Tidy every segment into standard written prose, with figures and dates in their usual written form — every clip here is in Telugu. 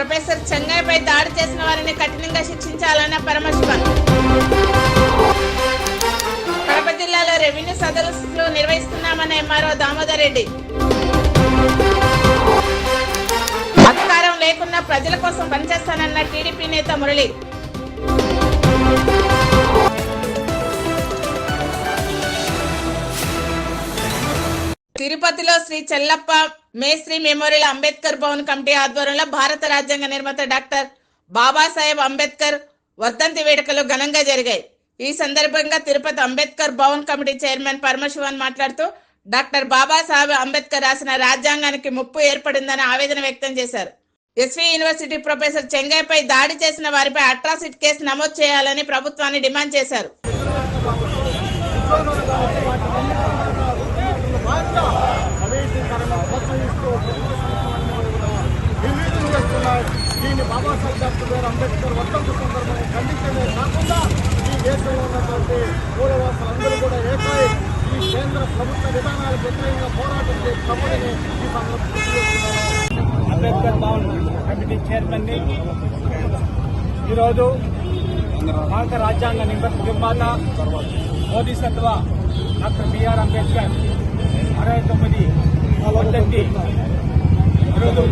ప్రొఫెసర్ చెంగయ్యపై దాడి చేసిన వారిని కఠినంగా శిక్షించాలన్న పరమశివన్. కడప జిల్లాలో రెవెన్యూ సదస్సులు నిర్వహిస్తున్నామన్న ఎంఆర్ఓ దామోదర్ రెడ్డి. అధికారం లేకున్నా ప్రజల కోసం పనిచేస్తానన్న టీడీపీ నేత మురళి. తిరుపతిలో శ్రీ చెల్లప్ప మేస్త్రి మెమోరియల్ అంబేద్కర్ భవన్ కమిటీ ఆధ్వర్యంలో భారత రాజ్యాంగ నిర్మాత డాక్టర్ బాబాసాహెబ్ అంబేద్కర్ వర్ధంతి వేడుకలు ఘనంగా జరిగాయి. ఈ సందర్భంగా తిరుపతి అంబేద్కర్ భవన్ కమిటీ చైర్మన్ పరమశివన్ మాట్లాడుతూ డాక్టర్ బాబాసాహెబ్ అంబేద్కర్ రాసిన రాజ్యాంగానికి ముప్పు ఏర్పడిందని ఆవేదన వ్యక్తం చేశారు. ఎస్వి యూనివర్సిటీ ప్రొఫెసర్ చెంగయ్యపై దాడి చేసిన వారిపై అట్రాసిటీ కేసు నమోదు చేయాలని ప్రభుత్వాన్ని డిమాండ్ చేశారు. దీన్ని బాబాసాహెబ్ డాక్టర్ అంబేద్కర్ వర్ధంతి సందర్భంగా ఖండించడమే కాకుండా ఈ దేశంలో ఉన్నటువంటి మూలవాసులందరూ కూడా ఏకై ఈ కేంద్ర ప్రభుత్వ విధానాలకు వ్యతిరేకంగా పోరాటం చేసి తప్పని ఈ సందర్భంగా అంబేద్కర్ భవన్ కమిటీ చైర్మన్ని ఈరోజు భారత రాజ్యాంగ నిర్మాత మోదీ సత్వ డాక్టర్ బిఆర్ అంబేద్కర్ 69వ వర్ధంతి ఈరోజు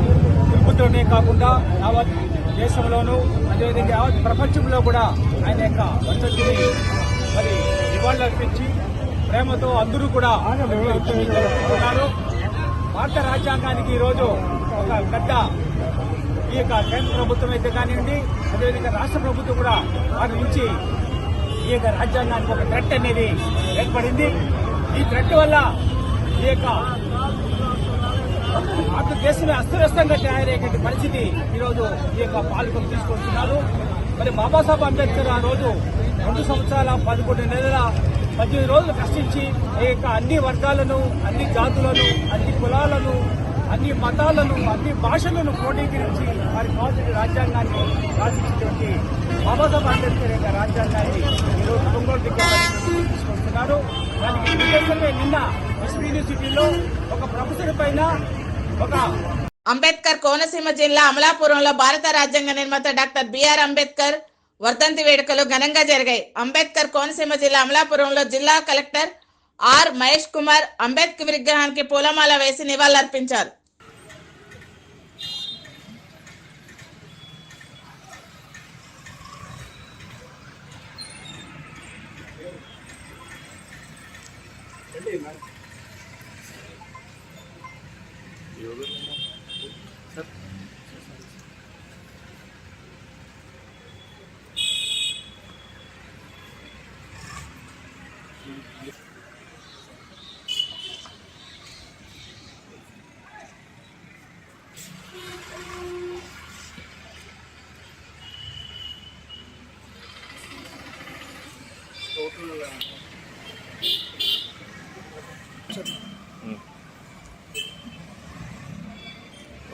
తిరుపతిలోనే కాకుండా యావత్ దేశంలోనూ అదేవిధంగా యావత్ ప్రపంచంలో కూడా ఆయన యొక్క వర్ధంతిని మరి నివాళులర్పించి ప్రేమతో అందరూ కూడా ఉన్నారు. భారత రాజ్యాంగానికి ఈరోజు ఒక పెద్ద ఈ యొక్క కేంద్ర ప్రభుత్వం అయితే కానివ్వండి, అదేవిధంగా రాష్ట్ర ప్రభుత్వం కూడా వారి నుంచి ఈ యొక్క రాజ్యాంగానికి ఒక థ్రెట్ అనేది ఏర్పడింది. ఈ థ్రెట్ వల్ల ఈ యొక్క భారతదేశమే అస్తవ్యస్తంగా తయారయ్యేటువంటి పరిస్థితి ఈరోజు ఈ యొక్క పాలకులు తీసుకొస్తున్నారు. మరి బాబాసాహెబ్ అంబేద్కర్ ఆ రోజు 2 సంవత్సరాల 11 నెలల 18 రోజులు కష్టించి ఈ యొక్క అన్ని వర్గాలను, అన్ని జాతులను, అన్ని కులాలను, అన్ని మతాలను, అన్ని భాషలను క్రోడీకరించి వారి కావాల్సిన రాజ్యాంగాన్ని రాసించినటువంటి బాబాసాహెబ్ అంబేద్కర్ యొక్క రాజ్యాంగాన్ని ఈరోజు కొనుగోలు తీసుకొస్తున్నారు. దానికి విశేషంగా నిన్న ఎస్వి యూనివర్సిటీలో ఒక ప్రొఫెసర్ పైన అంబేద్కర్ కోనసీమ జిల్లా అమలాపురంలో భారత రాజ్యాంగ నిర్మాత డాక్టర్ బిఆర్ అంబేద్కర్ వర్ధంతి వేడుకలు ఘనంగా జరిగాయి. అంబేద్కర్ కోనసీమ జిల్లా అమలాపురంలో జిల్లా కలెక్టర్ ఆర్ మహేష్ కుమార్ అంబేద్కర్ విగ్రహానికి పూలమాల వేసి నివాళులర్పించారు.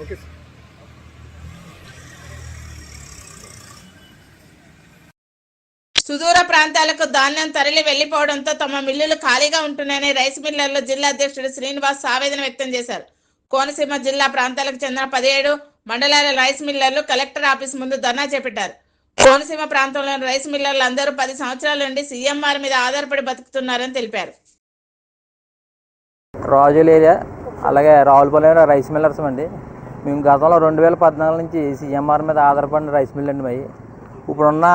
ఓకే. సుదూర ప్రాంతాలకు ధాన్యం తరలి వెళ్లిపోవడంతో తమ మిల్లులు ఖాళీగా ఉంటున్నాయని రైస్ మిల్లర్ల జిల్లా అధ్యక్షుడు శ్రీనివాస్ ఆవేదన వ్యక్తం చేశారు. కోనసీమ జిల్లా ప్రాంతాలకు చెందిన 17 మండలాల రైస్ మిల్లర్లు కలెక్టర్ ఆఫీస్ ముందు ధర్నా చేపట్టారు. కోనసీమ ప్రాంతంలోని రైస్ మిల్లర్లు అందరూ 10 సంవత్సరాల నుండి సీఎంఆర్ మీద ఆధారపడి బతుకుతున్నారని తెలిపారు. రాజుల ఏరియా అలాగే రావులపల్లి రైస్ మిల్లర్స్ అండి. మేము గతంలో 2014 నుంచి సీఎంఆర్ మీద ఆధారపడిన రైస్ మిల్ అండి. ఇప్పుడున్న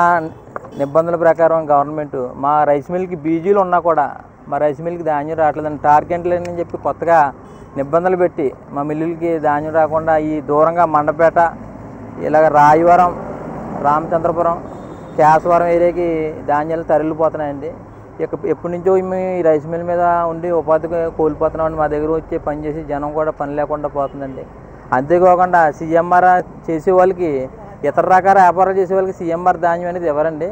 నిబంధనల ప్రకారం గవర్నమెంట్ మా రైస్ మిల్కి బీజీలు ఉన్నా కూడా మా రైస్ మిల్కి ధాన్యం రావట్లేదని టార్గెట్లు అని చెప్పి కొత్తగా నిబంధనలు పెట్టి మా మిల్లులకి ధాన్యం రాకుండా ఈ దూరంగా మండపేట, ఇలాగ రాయవరం, రామచంద్రపురం, కేశవరం ఏరియాకి ధాన్యాలు తరలిపోతున్నాయండి. ఇక ఎప్పటి నుంచో మేము ఈ రైస్ మిల్ మీద ఉండి ఉపాధి కోల్పోతున్నామండి. మా దగ్గర వచ్చి పనిచేసి జనం కూడా పని లేకుండా పోతుందండి. అంతేకాకుండా సీఎంఆర్ చేసే వాళ్ళకి, ఇతర రకాల వ్యాపారాలు చేసే వాళ్ళకి సీఎంఆర్ ధాన్యం అనేది ఎవరండి?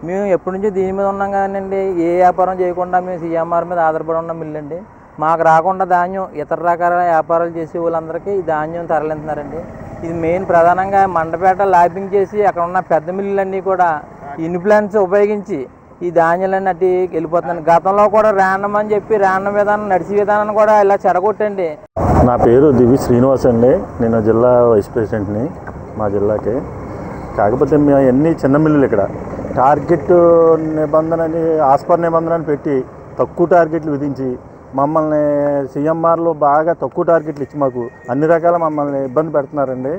మేము ఎప్పటి నుంచో దీని మీద ఉన్నాం కానండి. ఏ వ్యాపారం చేయకుండా మేము సీఎంఆర్ మీద ఆధారపడి ఉన్న మిల్లు అండి. మాకు రాకుండా ధాన్యం ఇతర రకాల వ్యాపారాలు చేసే వాళ్ళందరికీ ఈ ధాన్యం తరలిస్తున్నారండి. ఇది మెయిన్ ప్రధానంగా మండపేట ల్యాబింగ్ చేసి అక్కడ ఉన్న పెద్ద మిల్లులన్నీ కూడా ఇన్ఫ్లుయెన్స్ ఉపయోగించి ఈ ధాన్యాలన్నీ అట్టి వెళ్ళిపోతున్నాయి. గతంలో కూడా ర్యాండమ్ అని చెప్పి ర్యాండమ్ విధానం, నడిచి విధానాన్ని కూడా ఇలా చెడగొట్టండి. నా పేరు దివి శ్రీనివాస్ అండి. నేను జిల్లా వైస్ ప్రెసిడెంట్ని. మా జిల్లాకి. కాకపోతే మేము ఎన్ని చిన్న మిల్లులు ఇక్కడ టార్గెట్ నిబంధనని ఆస్పర్ నిబంధనని పెట్టి తక్కువ టార్గెట్లు విధించి మమ్మల్ని సీఎంఆర్లో బాగా తక్కువ టార్గెట్లు ఇచ్చి మాకు అన్ని రకాల మమ్మల్ని ఇబ్బంది పెడుతున్నారండి.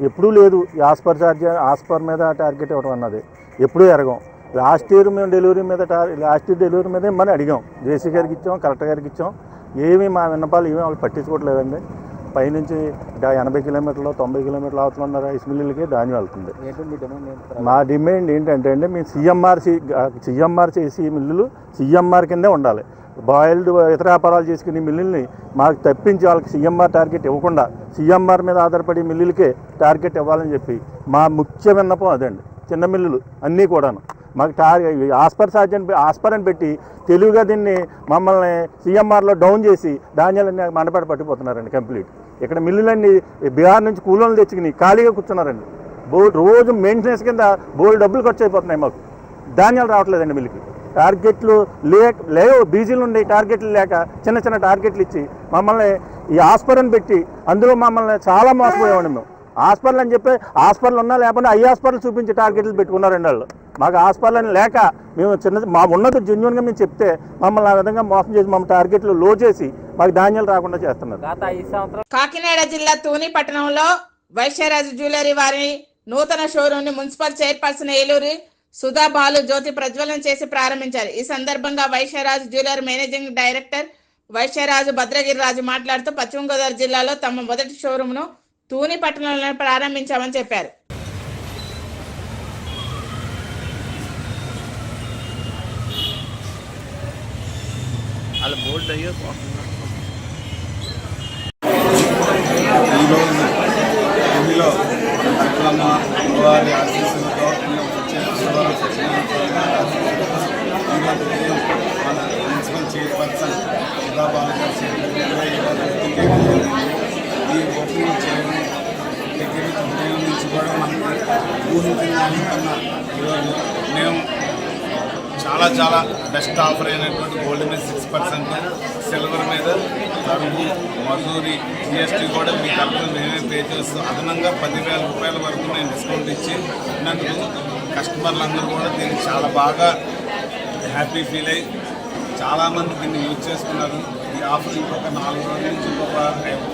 ఎప్పుడూ లేదు ఈ ఆస్పర్ మీద టార్గెట్ ఇవ్వడం అన్నది ఎప్పుడూ ఎరగం. లాస్ట్ ఇయర్ మేము డెలివరీ మీద ఇమ్మని అడిగాం, జేసీ గారికి ఇచ్చాం, కలెక్టర్ గారికి ఇచ్చాం. ఏమీ మా విన్నపాలు ఏమీ వాళ్ళు పట్టించుకోవట్లేదండి. పైనుంచి 80 కిలోమీటర్లు 90 కిలోమీటర్ల అవతల ఉన్న రైస్ మిల్లులకి ధాన్యం వెళ్తుంది. మా డిమాండ్ ఏంటంటే అండి, మేము సీఎంఆర్ చేసి మిల్లులు సీఎంఆర్ కిందే ఉండాలి. బాయిల్డ్ ఇతర వ్యాపారాలు చేసుకునే మిల్లుల్ని మాకు తప్పించి వాళ్ళకి సీఎంఆర్ టార్గెట్ ఇవ్వకుండా సీఎంఆర్ మీద ఆధారపడి మిల్లులకే టార్గెట్ ఇవ్వాలని చెప్పి మా ముఖ్య విన్నపం అదండి. చిన్న మిల్లులు అన్నీ కూడాను మాకు ఆస్పర్ అని పెట్టి తెలివిగా దీన్ని మమ్మల్ని సీఎంఆర్లో డౌన్ చేసి ధాన్యాలన్నీ మండపేట పట్టిపోతున్నారండి కంప్లీట్. ఇక్కడ మిల్లులన్నీ బీహార్ నుంచి కూలోళ్ళు తెచ్చుకుని ఖాళీగా కూర్చున్నారండి. రోజు మెయింటెనెన్స్ కింద డబ్బులు ఖర్చు అయిపోతున్నాయి. మాకు ధాన్యాలు రావట్లేదండి మిల్లుకి. టార్గెట్లు లేవు, బీజీలు ఉండి టార్గెట్లు లేక చిన్న టార్గెట్లు ఇచ్చి మమ్మల్ని ఈ ఆస్పర్ అని పెట్టి అందులో మమ్మల్ని చాలా మోసపోయామండి. మేము హాస్పిటల్ అని చెప్పి హాస్పిటల్ ఉన్నా లేకపోతే ఐ హాస్పిటల్ చూపించి టార్గెట్లు పెట్టుకున్నారండి వాళ్ళు. మాకు హాస్పిటల్ అని లేక మేము మా ఉన్నది జెన్యున్గా మేము చెప్తే మమ్మల్ని ఆ విధంగా మోసం చేసి మమ్మల్ని టార్గెట్లు లో చేసి మాకు ధాన్యాలు రాకుండా చేస్తున్నారు. కాకినాడ జిల్లా తూని పట్టణంలో వైశ్యరాజు జ్యువెలరీ వారి నూతన షోరూమ్ ని మున్సిపల్ చైర్పర్సన్ ఏలూరి సుధా బాలు జ్యోతి ప్రజ్వలన చేసి ప్రారంభించారు. ఈ సందర్భంగా Vaishyaraju jewellery managing director Vaishyaraju Bhadragiriraju మాట్లాడుతూ పశ్చిమ గోదావరి జిల్లాలో తమ మొదటి షోరూమ్ ను తూని పట్టణంలో ప్రారంభించామని చెప్పారు. వారి ఆశీస్సులతో మన మున్సిపల్ చైర్పర్సన్ సుధా బాలు ఈ ఓపెనింగ్ చేయడం దగ్గర ఉదయం నుంచి కూడా మనకి ఊహించిందని ఈరోజు మేము చాలా బెస్ట్ ఆఫర్ అయినటువంటి గోల్డ్ మీద 6%, సిల్వర్ మీద తరుగు, మజూరి, జిఎస్టీ కూడా మీ తరఫున మేమే పే చేస్తూ అదనంగా 10,000 రూపాయల వరకు నేను డిస్కౌంట్ ఇచ్చి నన్ను కస్టమర్లందరూ కూడా దీన్ని చాలా బాగా హ్యాపీ ఫీల్ అయ్యి చాలామంది దీన్ని యూజ్ చేసుకున్నారు. ఈ ఆఫర్ ఇంకొక 4 రోజుల నుంచి ఇంకొక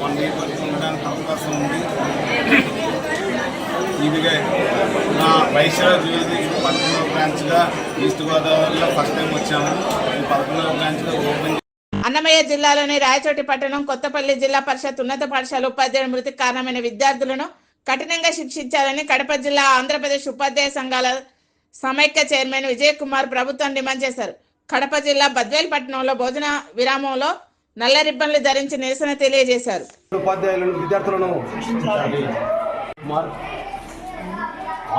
1 వీక్ వరకు ఉండడానికి అవకాశం ఉంది. ఇదిగా నా వైశ్యరాజు జ్యువెలరీ 11వ బ్రాంచ్గా ఈస్ట్ గోదావరిలో ఫస్ట్ టైం వచ్చాము. ఈ 11వ బ్రాంచ్గా ఓపెన్. అన్నమయ్య జిల్లాలోని రాయచోటి పట్టణం కొత్తపల్లి జిల్లా పరిషత్ ఉన్నత పాఠశాల ఉపాధ్యాయుల మృతికి కారణమైన విద్యార్థులను కఠినంగా శిక్షించాలని కడప జిల్లా ఆంధ్రప్రదేశ్ ఉపాధ్యాయ సంఘాల సమైక్య చైర్మన్ విజయ్ కుమార్ ప్రభుత్వం డిమాండ్ చేశారు. కడప జిల్లా బద్వేల్ పట్టణంలో భోజన విరామంలో నల్ల రిబ్బన్లు ధరించి నిరసన తెలియజేశారు. ఉపాధ్యాయులను విద్యార్థులను శిక్షించాలి. కుమార్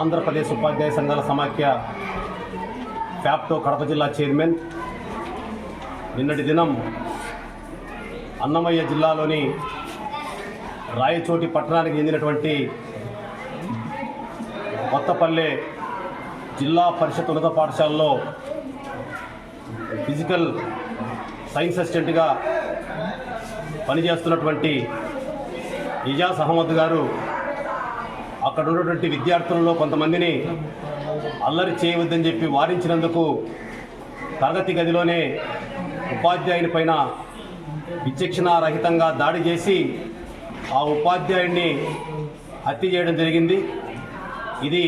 ఆంధ్రప్రదేశ్ ఉపాధ్యాయ సంఘాల సమాఖ్య ఫ్యాప్టో కడప జిల్లా చైర్మన్ నిన్నటి దినం అన్నమయ్య జిల్లాలోని రాయచోటి పట్టణానికి చెందినటువంటి కొత్తపల్లె జిల్లా పరిషత్ ఉన్నత పాఠశాలలో ఫిజికల్ సైన్స్ అసిస్టెంట్గా పనిచేస్తున్నటువంటి ఇజాజ్ అహ్మద్ గారు అక్కడ ఉన్నటువంటి విద్యార్థులలో కొంతమందిని అల్లరి చేయవద్దని చెప్పి వారించినందుకు తరగతి గదిలోనే ఉపాధ్యాయుని పైన విచక్షణారహితంగా దాడి చేసి ఆ ఉపాధ్యాయుడిని హత్య చేయడం జరిగింది. ఇది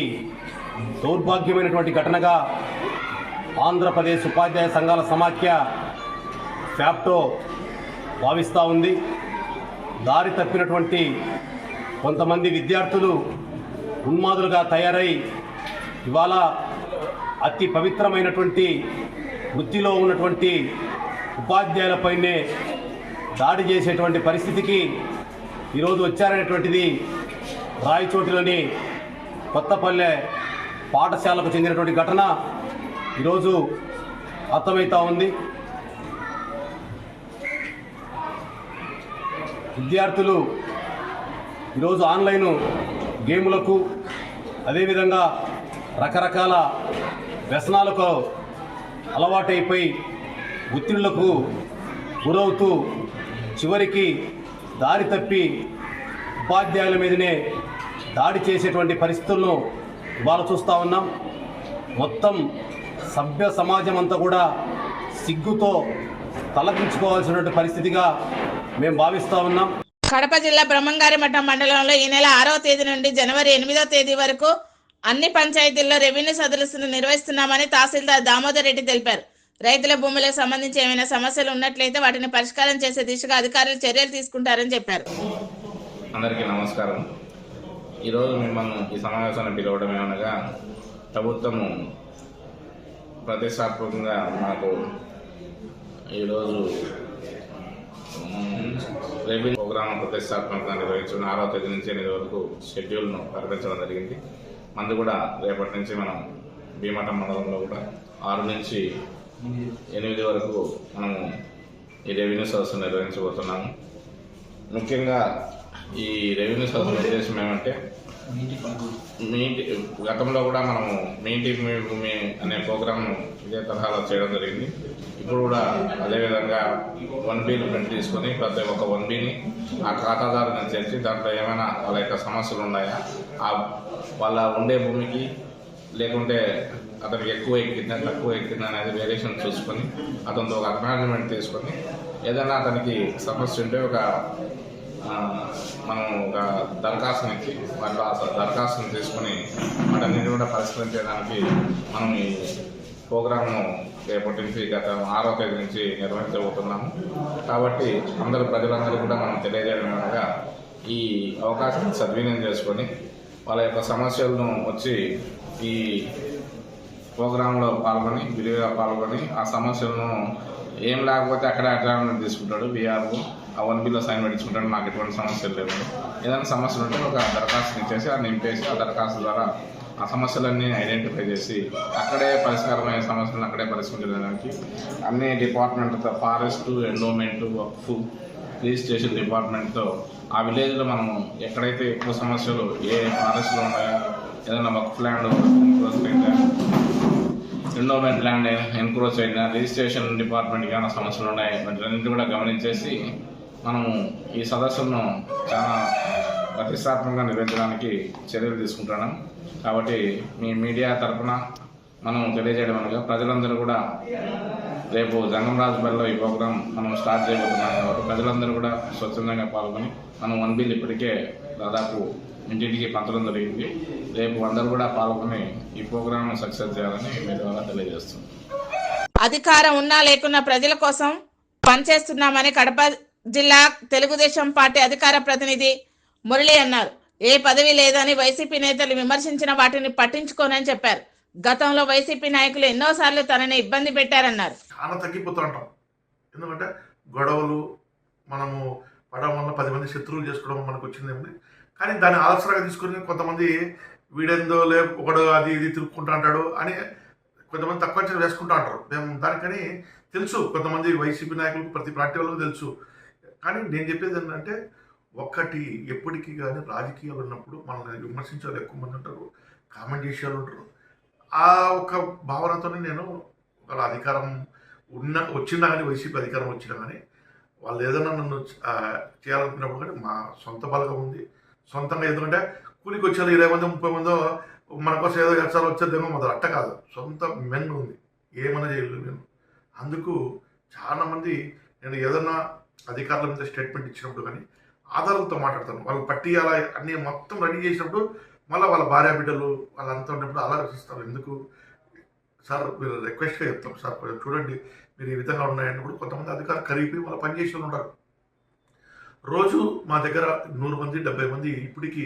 దౌర్భాగ్యమైనటువంటి ఘటనగా ఆంధ్రప్రదేశ్ ఉపాధ్యాయ సంఘాల సమాఖ్య ఫ్యాప్టో భావిస్తూ ఉంది. దారి తప్పినటువంటి కొంతమంది విద్యార్థులు ఉన్మాదులుగా తయారై ఇవాళ అతి పవిత్రమైనటువంటి వృత్తిలో ఉన్నటువంటి ఉపాధ్యాయులపైనే దాడి చేసేటువంటి పరిస్థితికి ఈరోజు వచ్చారనేటువంటిది రాయచోటిలోని కొత్తపల్లె పాఠశాలకు చెందినటువంటి ఘటన ఈరోజు అర్థమవుతూ ఉంది. విద్యార్థులు ఈరోజు ఆన్లైన్ గేములకు అదేవిధంగా రకరకాల వ్యసనాలకు అలవాటైపోయి ఒత్తిళ్లకు గురవుతూ చివరికి దారి తప్పి ఉపాధ్యాయుల మీదనే దాడి చేసేటువంటి పరిస్థితులను ఇవాళ చూస్తూ ఉన్నాం. మొత్తం సభ్య సమాజం అంతా కూడా సిగ్గుతో తలదించుకోవాల్సినటువంటి పరిస్థితిగా మేము భావిస్తూ ఉన్నాం. కడప జిల్లా బ్రహ్మంగారిమఠం మండలంలో ఈ నెల 6వ తేదీ నుండి జనవరి 8వ తేదీ వరకు అన్ని పంచాయతీల్లో రెవెన్యూ సదస్సులు నిర్వహిస్తున్నామని తహసీల్దార్ దామోదర్ రెడ్డి తెలిపారు. రైతుల భూములకు సంబంధించి ఏమైనా సమస్యలు ఉన్నట్లయితే వాటిని పరిష్కారం చేసే దిశగా అధికారులు చర్యలు తీసుకుంటారని చెప్పారు. అందరికీ నమస్కారం. ఈరోజు మిమ్మల్ని ఈ సమావేశాన్ని పిలవడం ఏమనగా ప్రభుత్వము ప్రతిష్టాత్మకంగా మాకు ఈరోజు రెవెన్యూ ప్రోగ్రాం ప్రతిష్టాత్మకంగా నిర్వహించిన 6వ తేదీ నుంచి 8 వరకు షెడ్యూల్ను ప్రకటించడం జరిగింది. మందు కూడా రేపటి నుంచి మనం భీమఠం మండలంలో కూడా 6 నుంచి 8 వరకు మనము ఈ రెవెన్యూ సదస్సు నిర్వహించబోతున్నాము. ముఖ్యంగా ఈ రెవెన్యూ సదస్సు ఉద్దేశం ఏమంటే గతంలో కూడా మనము మీ ఇంటికి మీ భూమి అనే ప్రోగ్రామ్ను ఇదే తరహాలో చేయడం జరిగింది. ఇప్పుడు కూడా అదేవిధంగా 1Bలు ప్రింట్ తీసుకొని ప్రతి ఒక్క 1Bని ఆ ఖాతాదారుని చేర్చి దాంట్లో ఏమైనా వాళ్ళ యొక్క సమస్యలు ఉన్నాయా, వాళ్ళ ఉండే భూమికి లేకుంటే అతనికి ఎక్కువ ఎక్కిందా తక్కువ ఎక్కిందా అనేది వేరియేషన్ చూసుకొని అతనితో ఒక అగ్నాలజ్మెంట్ తీసుకొని ఏదైనా అతనికి సమస్య ఉంటే మనం ఒక దరఖాస్తుని ఇచ్చి వాళ్ళు ఆ దరఖాస్తుని తీసుకొని వాటన్నిటి కూడా పరిష్కరించడానికి మనం ఈ ప్రోగ్రామ్ను రేపటి నుంచి గత 6వ తేదీ నుంచి నిర్వహించబోతున్నాము. కాబట్టి ప్రజలందరూ కూడా మనం తెలియజేయడం ఏమనగా ఈ అవకాశాన్ని సద్వినియోగం చేసుకొని వాళ్ళ యొక్క సమస్యలను వచ్చి ఈ ప్రోగ్రాంలో పాల్గొని విరివిగా పాల్గొని ఆ సమస్యలను ఏం లేకపోతే అక్కడే అడ్వాంటేజ్ తీసుకుంటాడు బీఆర్ఓ, ఆ 1Bలో సైన్ పెట్టించుకుంటాడు. మాకు ఎటువంటి సమస్యలు లేవు. ఏదైనా సమస్యలు ఉంటే ఒక దరఖాస్తుని ఇచ్చేసి ఆ నింపేసి ఆ దరఖాస్తు ద్వారా ఆ సమస్యలన్నీ ఐడెంటిఫై చేసి అక్కడే పరిష్కారమైన సమస్యలను అక్కడే పరిష్కరించడానికి అన్ని డిపార్ట్మెంట్తో ఫారెస్ట్, ఎండోమెంట్, వక్ఫ్, రిజిస్ట్రేషన్ డిపార్ట్మెంట్తో ఆ విలేజ్లో మనము ఎక్కడైతే ఎక్కువ సమస్యలు ఏ ఫారెస్ట్లో ఉన్నాయో, ఏదైనా వక్ఫ్ ల్యాండ్ ఎన్క్రోచ్ అయిందా, ఎండోమెంట్ ల్యాండ్ ఎన్క్రోచ్ అయినా, రిజిస్ట్రేషన్ డిపార్ట్మెంట్కి ఏమైనా సమస్యలు ఉన్నాయి వాటిన్నింటి కూడా గమనించేసి మనము ఈ సదస్సులను చాలా ప్రతిష్టాత్మకంగా నిర్వహించడానికి చర్యలు తీసుకుంటున్నాం. కాబట్టి మీ మీడియా తరఫున మనం తెలియజేయడం అనగా ప్రజలందరూ కూడా రేపు జంగంరాజుపల్లిలో ఈ ప్రోగ్రాం మనం స్టార్ట్ చేయబోతున్నాం. కాబట్టి ప్రజలందరూ కూడా స్వచ్ఛందంగా పాల్గొని మనం 1Bలు ఇప్పటికే దాదాపు ఇంటింటికి పంచడం జరిగింది. రేపు అందరూ కూడా పాల్గొని ఈ ప్రోగ్రాంను సక్సెస్ చేయాలని మీ ద్వారా తెలియజేస్తున్నాం. అధికారం ఉన్నా లేకున్నా ప్రజల కోసం పనిచేస్తున్నామని కడప జిల్లా తెలుగుదేశం పార్టీ అధికార ప్రతినిధి మురళి అన్నారు. ఏ పదవి లేదని వైసీపీ నేతలు విమర్శించిన వాటిని పట్టించుకోనని చెప్పారు. గతంలో వైసీపీ నాయకులు ఎన్నోసార్లు తనని ఇబ్బంది పెట్టారన్నారు. చాలా తగ్గిపోతూ ఉంటాం. ఎందుకంటే గొడవలు మనము పడడం వల్ల 10 మంది శత్రువులు చేసుకోవడం మనకు వచ్చిందేమి. కానీ దాన్ని ఆదర్శంగా తీసుకుని కొంతమంది వీడేందో ఒకడు అది ఇది తిరుక్కుంటా అంటాడు అని కొంతమంది తక్కువ అంచనా వేసుకుంటూ అంటారు. మేము దానికని తెలుసు, కొంతమంది వైసీపీ నాయకులకు ప్రతి పార్టీ వాళ్ళకు తెలుసు. కానీ నేను చెప్పేది ఏంటంటే ఒక్కటి, ఎప్పటికీ కానీ రాజకీయాలు ఉన్నప్పుడు మనల్ని విమర్శించే వాళ్ళు ఎక్కువ మంది ఉంటారు, కామెంట్ చేసే వాళ్ళు ఉంటారు. ఆ ఒక భావనతోనే నేను వాళ్ళ అధికారం వచ్చినా కానీ, వైసీపీ అధికారం వచ్చినా కానీ వాళ్ళు ఏదైనా నన్ను చేయాలనుకున్నప్పుడు కానీ మా సొంత బలగం ఉంది. సొంతంగా ఎందుకంటే కూలికి వచ్చే 20 మంది 30 మందో మన కోసం ఏదో ఎచ్చాలు వచ్చేదేమో మొదలు అట్ట కాదు, సొంత మెన్ ఉంది, ఏమైనా చేయలేదు నేను. అందుకు చాలామంది నేను ఏదన్నా అధికారుల మీద స్టేట్మెంట్ ఇచ్చినప్పుడు కానీ ఆధారాలతో మాట్లాడతాను. వాళ్ళు పట్టియాల అన్నీ మొత్తం రెడీ చేసినప్పుడు మళ్ళీ వాళ్ళ భార్య బిడ్డలు వాళ్ళంతా ఉన్నప్పుడు ఆలోచిస్తారు. ఎందుకు సార్ మీరు రిక్వెస్ట్గా చెప్తాం, సార్ చూడండి మీరు ఈ విధంగా ఉన్నాయన్నప్పుడు కొంతమంది అధికారులు కరిగిపోయి వాళ్ళ పనిచేసే వాళ్ళు ఉంటారు. రోజు మా దగ్గర 100 మంది 70 మంది ఇప్పటికీ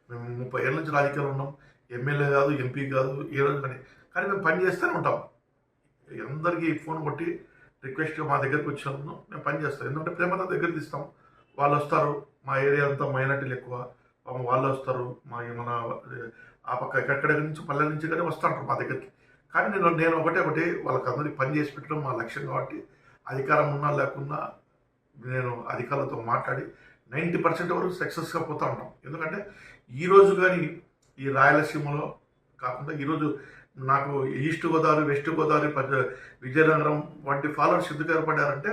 మేము 30 ఏళ్ళ నుంచి రాజకీయాలు ఉన్నాం. ఎమ్మెల్యే కాదు, ఎంపీ కాదు, ఏ రోజు కానీ మేము పని చేస్తూనే ఉంటాం. అందరికీ ఫోన్ కొట్టి రిక్వెస్ట్గా మా దగ్గరికి వచ్చినప్పుడు మేము పని చేస్తాం. ఎందుకంటే ప్రేమతో దగ్గర తీస్తాం. వాళ్ళు వస్తారు, మా ఏరియా అంతా మైనార్టీలు ఎక్కువ, వాళ్ళు వస్తారు, మన ఆ పక్క ఎక్కడెక్కడి నుంచి పల్లెల నుంచి కానీ వస్తుంటారు మా దగ్గరికి. కానీ నేను ఒకటి వాళ్ళకందరికీ పని చేసి పెట్టడం మా లక్ష్యం. కాబట్టి అధికారం ఉన్నా లేకున్నా నేను అధికారులతో మాట్లాడి 90% వరకు సక్సెస్గా పోతూ ఉంటాం. ఎందుకంటే ఈరోజు కానీ ఈ రాయలసీమలో కాకుండా ఈరోజు నాకు ఈస్ట్ గోదావరి, వెస్ట్ గోదావరి, విజయనగరం వంటి ఫాలోవర్స్ ఎందుకు ఏర్పడ్డారంటే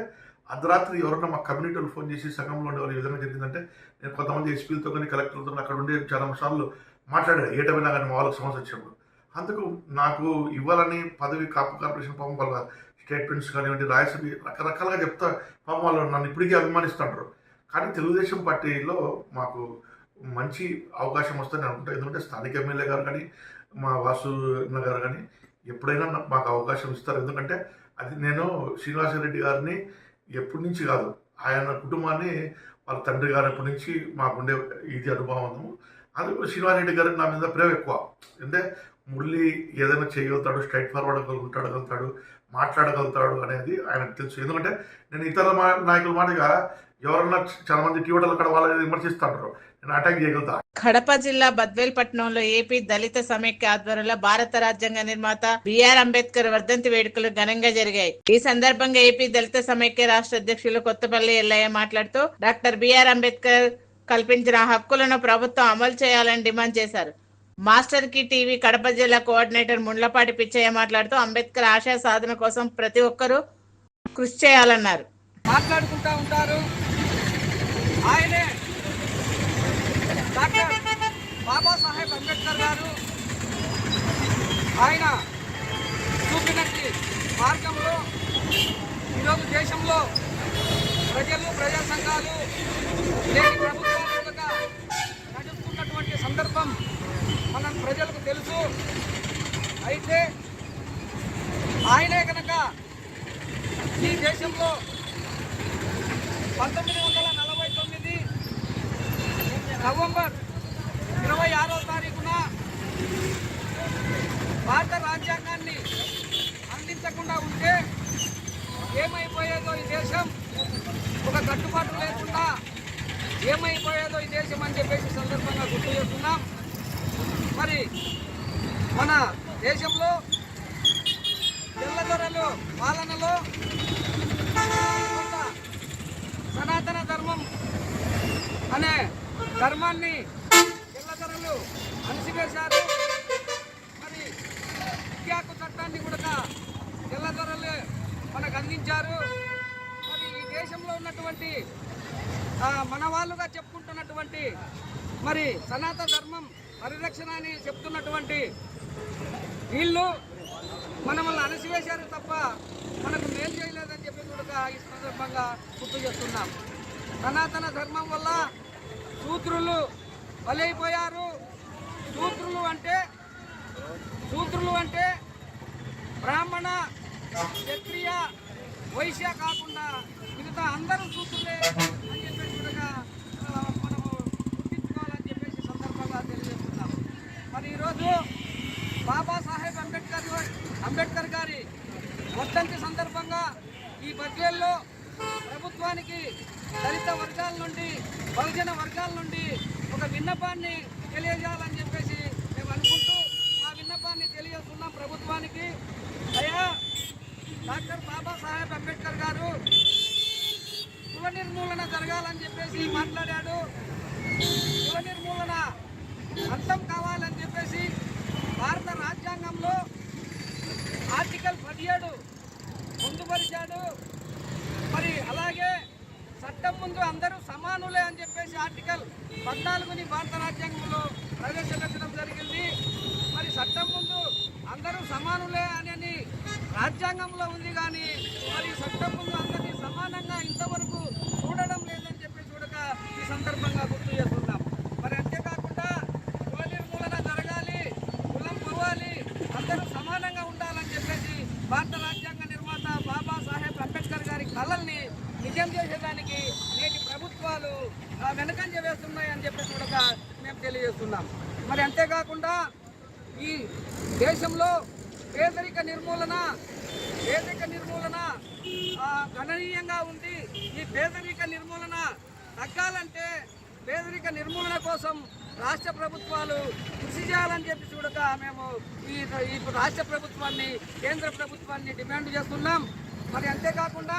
అర్ధరాత్రి ఎవరన్నా మా కమ్యూనిటీలు ఫోన్ చేసి సంఘంలో ఉండే ఈ విధంగా జరిగిందంటే నేను కొంతమంది ఎస్పీలతో కానీ కలెక్టర్లతో అక్కడ ఉండే చాలా సార్లు మాట్లాడాను ఏటమైనా కానీ మా వాళ్ళకి సమస్య వచ్చినప్పుడు. అందుకు నాకు ఇవ్వాలని పదవి కాపు కార్పొరేషన్ పాపం వాళ్ళ స్టేట్మెంట్స్ కానివ్వండి రాయసభ రకరకాలుగా చెప్తా పాపం వాళ్ళు నన్ను ఇప్పటికీ అభిమానిస్తుంటారు. కానీ తెలుగుదేశం పార్టీలో మాకు మంచి అవకాశం వస్తుందని అనుకుంటాను. ఎందుకంటే స్థానిక ఎమ్మెల్యే గారు కానీ మా వాసు గారు కానీ ఎప్పుడైనా మాకు అవకాశం ఇస్తారు. ఎందుకంటే అది నేను శ్రీనివాసరెడ్డి గారిని ఎప్పటి నుంచి కాదు, ఆయన కుటుంబాన్ని వాళ్ళ తండ్రి గారు ఎప్పటి నుంచి మాకుండే ఇది అనుభవం. అది శ్రీనివాసరెడ్డి గారికి నా మీద ప్రేమ ఎక్కువ. అంటే మురళి ఏదైనా చేయగలుగుతాడు, స్ట్రైట్ ఫార్వర్డ్ ఉంటాడగలుగుతాడు, మాట్లాడగలుగుతాడు అనేది ఆయనకు తెలుసు. ఎందుకంటే నేను ఇతర నాయకుల మాటగా ఎవరన్నా చాలా మంది టీవీలు అక్కడ వాళ్ళని విమర్శిస్తుంటారు, నేను అటాక్ చేయగలుగుతా. కడప జిల్లా బద్వేల్ పట్టణంలో ఏపీ దళిత సమైక్య ఆధ్వర్యంలో భారత రాజ్యాంగ నిర్మాత బిఆర్ అంబేద్కర్ వర్ధంతి వేడుకలు ఘనంగా జరిగాయి. ఈ సందర్భంగా ఏపీ దళిత సమైక్య రాష్ట్ర అధ్యక్షులు కొత్తపల్లి ఎల్లయ్య మాట్లాడుతూ డాక్టర్ బిఆర్ అంబేద్కర్ కల్పించిన హక్కులను ప్రభుత్వం అమలు చేయాలని డిమాండ్ చేశారు. మాస్టర్ కి టీవీ కడప జిల్లా కోఆర్డినేటర్ ముండ్లపాటి పిచ్చయ్య మాట్లాడుతూ అంబేద్కర్ ఆశయ సాధన కోసం ప్రతి ఒక్కరూ కృషి చేయాలన్నారు. మాట్లాడుకుంటా ఉంటారు. ఆయనే డాక్టర్ బాబాసాహెబ్ అంబేద్కర్ గారు. ఆయన చూపినట్టు మార్గంలో ఈరోజు దేశంలో ప్రజలు, ప్రజా సంఘాలు లేని ప్రభుత్వాలుగా నడుస్తున్నటువంటి సందర్భం మనం ప్రజలకు తెలుసు. అయితే ఆయనే కనుక ఈ దేశంలో 1949 నవంబర్ 26వ తారీఖున భారత రాజ్యాంగాన్ని అందించకుండా ఉంటే ఏమైపోయేదో ఈ దేశం, ఒక కట్టుబాటు లేకుండా ఏమైపోయేదో ఈ దేశం అని చెప్పేసి సందర్భంగా గుర్తు చేస్తున్నాం. మరి మన దేశంలో తెల్లదొరలు పాలనలో సనాతన ధర్మం అనే ధర్మాన్ని తెల్లదొరలు అణిసివేశారు. మరి విద్యాకు చట్టాన్ని కూడా తెల్లదొరలు మనకు అందించారు. మరి ఈ దేశంలో ఉన్నటువంటి మన వాళ్ళుగా చెప్పుకుంటున్నటువంటి మరి సనాతన ధర్మం పరిరక్షణ అని చెప్తున్నటువంటి వీళ్ళు మనల్ని అణసివేశారు తప్ప మనకు మేలు చేయలేదని చెప్పి కూడా ఈ సందర్భంగా గుర్తు చేస్తున్నాం. సనాతన ధర్మం వల్ల శూద్రులు బలైపోయారు. శూద్రులు అంటే బ్రాహ్మణ, క్షత్రియ, వైశ్య కాకుండా మిగతా అందరూ శూద్రులే అని చెప్పేసి కూడా మనము గుర్తించుకోవాలని చెప్పేసి సందర్భంగా తెలియజేస్తున్నాం. మరి ఈరోజు బాబాసాహెబ్ అంబేద్కర్ గారి వర్ధంతి సందర్భంగా ఈ బడ్జెట్లో ప్రభుత్వానికి దళిత వర్గాల నుండి, బహుజన వర్గాల నుండి ఒక విన్నపాన్ని తెలియజేయాలని చెప్పేసి మేము అనుకుంటూ ఆ విన్నపాన్ని తెలియజేస్తున్నాం ప్రభుత్వానికి. అయ్యా, డాక్టర్ బాబాసాహెబ్ అంబేద్కర్ గారు కుల నిర్మూలన జరగాలని చెప్పేసి మాట్లాడాడు. కుల నిర్మూలన అంతం కావాలని చెప్పేసి భారత రాజ్యాంగంలో ఆర్టికల్ 17 పొందుపరిచాడు. మరి అలాగే చట్టం ముందు అందరూ సమానులే అని చెప్పేసి ఆర్టికల్ 14ని భారత రాజ్యాంగంలో ప్రవేశపెట్టడం జరిగింది. మరి చట్టం ముందు అందరూ సమానులే అని రాజ్యాంగంలో ఉంది, కానీ మరి చట్టం ముందు అందరినీ సమానంగా ఇంతవరకు చూడడం లేదని చెప్పేసి కూడా ఈ సందర్భంగా గుర్తు చేస్తున్నాం. మరి అంతేకాకుండా కుల నిర్మూలన జరగాలి, కులం పోవాలి, అందరూ సమానంగా ఉండాలని చెప్పేసి భారత రాజ్యాంగ నిర్మాత బాబాసాహెబ్ అంబేద్కర్ గారి కళల్ని నిజం చేసేదానికి నేటి ప్రభుత్వాలు వెనకంజ వేస్తున్నాయని చెప్పేసి కూడా మేము తెలియజేస్తున్నాం. మరి అంతేకాకుండా ఈ దేశంలో పేదరిక నిర్మూలన గణనీయంగా ఉంది. ఈ పేదరిక నిర్మూలన తగ్గాలంటే పేదరిక నిర్మూలన కోసం రాష్ట్ర ప్రభుత్వాలు కృషి చేయాలని చెప్పి చూడక మేము ఈ రాష్ట్ర ప్రభుత్వాన్ని, కేంద్ర ప్రభుత్వాన్ని డిమాండ్ చేస్తున్నాం. మరి అంతేకాకుండా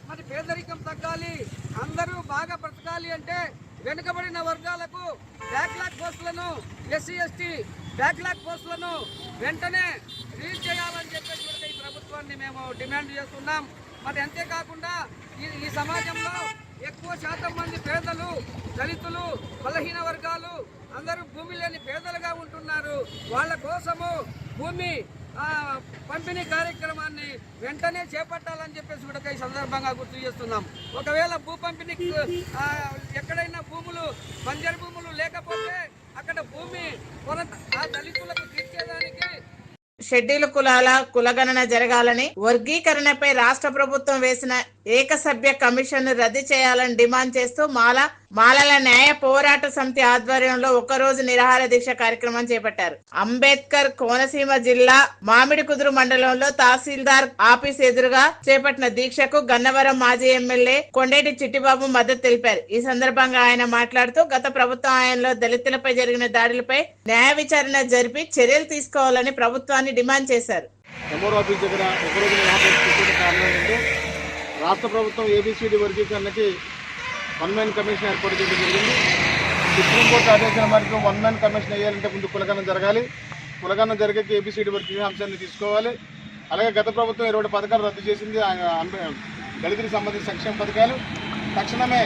మరి పేదరికం తగ్గాలి, అందరూ బాగా బ్రతకాలి అంటే వెనుకబడిన వర్గాలకు బ్యాక్లాగ్ పోస్టులను, ఎస్సీ ఎస్టీ బ్యాక్లాగ్ పోస్టులను వెంటనే రిలీజ్ చేయాలని చెప్పేసి ఈ ప్రభుత్వాన్ని మేము డిమాండ్ చేస్తున్నాం. మరి అంతేకాకుండా ఈ సమాజంలో ఎక్కువ శాతం మంది పేదలు, దళితులు, బలహీన వర్గాలు అందరూ భూమి లేని పేదలుగా ఉంటున్నారు. వాళ్ళ కోసము భూమి పంపిణీ కార్యక్రమాన్ని వెంటనే చేపట్టాలని చెప్పేసి కూడా ఈ సందర్భంగా గుర్తు చేస్తున్నాం. ఒకవేళ భూ పంపిణీకి ఎక్కడైనా భూములు, బంజరు భూములు లేకపోతే అక్కడ భూమి కొరత ఆ దళితులకు తీర్చేదానికి షెడ్యూల్ కులాల కులగణన జరగాలని, వర్గీకరణపై రాష్ట్ర ప్రభుత్వం వేసిన ఏకసభ్య కమిషన్ రద్దు చేయాలని డిమాండ్ చేస్తూ మాలల న్యాయ పోరాట సమితి ఆధ్వర్యంలో ఒకరోజు నిరాహార దీక్ష కార్యక్రమం చేపట్టారు. అంబేద్కర్ కోనసీమ జిల్లా మామిడికుదురు మండలంలో తహసీల్దార్ ఆఫీస్ ఎదురుగా చేపట్టిన దీక్షకు గన్నవరం మాజీ ఎమ్మెల్యే కొండేటి చిట్టిబాబు మద్దతు తెలిపారు. ఈ సందర్భంగా ఆయన మాట్లాడుతూ గత ప్రభుత్వం ఆయనలో దళితులపై జరిగిన దాడులపై న్యాయ విచారణ జరిపి చర్యలు తీసుకోవాలని ప్రభుత్వాన్ని డిమాండ్ చేశారు. రాష్ట్ర ప్రభుత్వం ఏబిసిడి వర్గీకరణకి 1 మ్యాన్ కమిషన్ ఏర్పాటు చేయడం జరిగింది. సుప్రీంకోర్టు ఆదేశాల మేరకు 1 మ్యాన్ కమిషన్ వేయాలంటే ముందు కులగణన జరగాలి. కులగణన జరిగాక ఏబిసిడి వర్గీకరణ అంశాన్ని తీసుకోవాలి. అలాగే గత ప్రభుత్వం 20 పథకాలు రద్దు చేసింది. దళితులకు సంబంధించిన సంక్షేమ పథకాలు తక్షణమే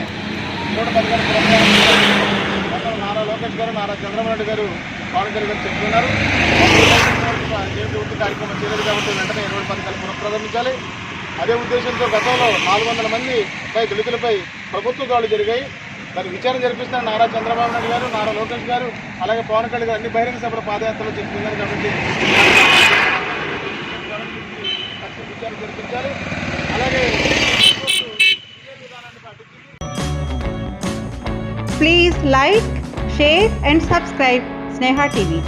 20 పథకాలు నారా లోకేష్ గారు, నారా చంద్రబాబు నాయుడు గారు, పవన్ కళ్యాణ్ గారు చెప్తున్నారు. కార్యక్రమం చేయలేదు కాబట్టి వెంటనే 20 పథకాలు పునఃప్రారంభించాలి. అదే ఉద్దేశంతో గతంలో 400 మందిపై దళితులపై ప్రభుత్వ దాడులు జరిగాయి. దాని విచారణ జరిపిస్తున్న నారా చంద్రబాబు నాయుడు గారు, నారా లోకేష్ గారు, అలాగే పవన్ కళ్యాణ్ గారు అన్ని బహిరంగ సభల పాదయాత్రలు చెప్తున్నారు కాబట్టి విచారణ జరిపించాలి. అలాగే please like, share and subscribe Sneha TV.